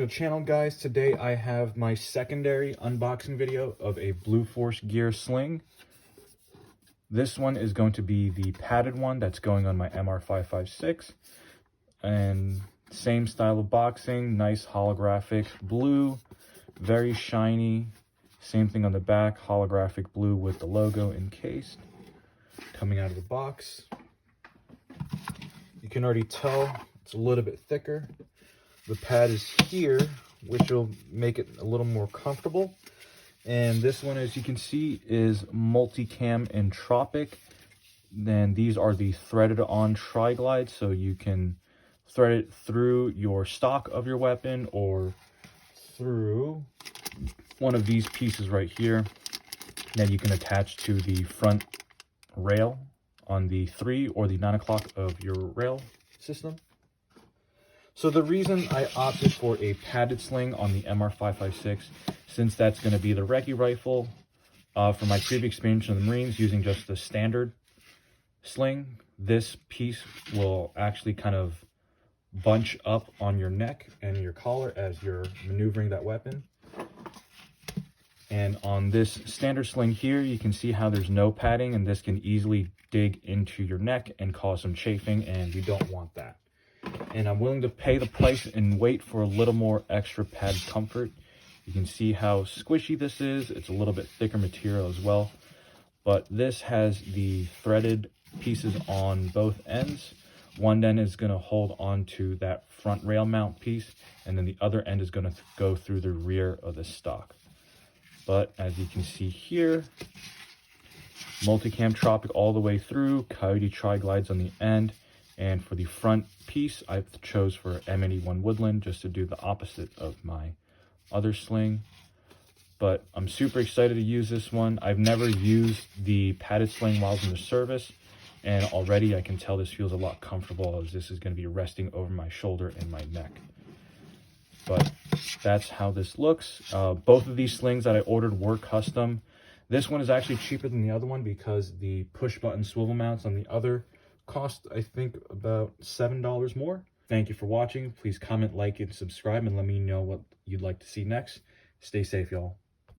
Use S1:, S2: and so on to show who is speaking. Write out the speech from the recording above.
S1: The channel, guys, today I have my secondary unboxing video of a Blue Force Gear sling. This one is going to be the padded one that's going on my MR556, and same style of boxing, nice holographic blue, very shiny. Same thing on the back, holographic blue with the logo encased. Coming out of the box, you can already tell it's a little bit thicker. The pad is here, which will make it a little more comfortable. And this one, as you can see, is Multicam and Tropic. Then these are the threaded on tri-glides, so you can thread it through your stock of your weapon or through one of these pieces right here that you can attach to the front rail on the 3 or the 9 o'clock of your rail system. So the reason I opted for a padded sling on the MR556, since that's going to be the recce rifle, from my previous experience in the Marines using just the standard sling, this piece will actually kind of bunch up on your neck and your collar as you're maneuvering that weapon. And on this standard sling here, you can see how there's no padding, and this can easily dig into your neck and cause some chafing, and we don't want that. And I'm willing to pay the price and wait for a little more extra pad comfort. You can see how squishy this is. It's a little bit thicker material as well. But this has the threaded pieces on both ends. One end is going to hold on to that front rail mount piece, and then the other end is going to go through the rear of the stock. But as you can see here, Multicam Tropic all the way through, Coyote tri-glides on the end. And for the front piece, I chose for M81 Woodland, just to do the opposite of my other sling. But I'm super excited to use this one. I've never used the padded sling while I was in the service, and already I can tell this feels a lot comfortable, as this is going to be resting over my shoulder and my neck. But that's how this looks. Both of these slings that I ordered were custom. This one is actually cheaper than the other one because the push button swivel mounts on the other cost, I think, about $7 more. Thank you for watching. Please comment, like, and subscribe, and let me know what you'd like to see next. Stay safe, y'all.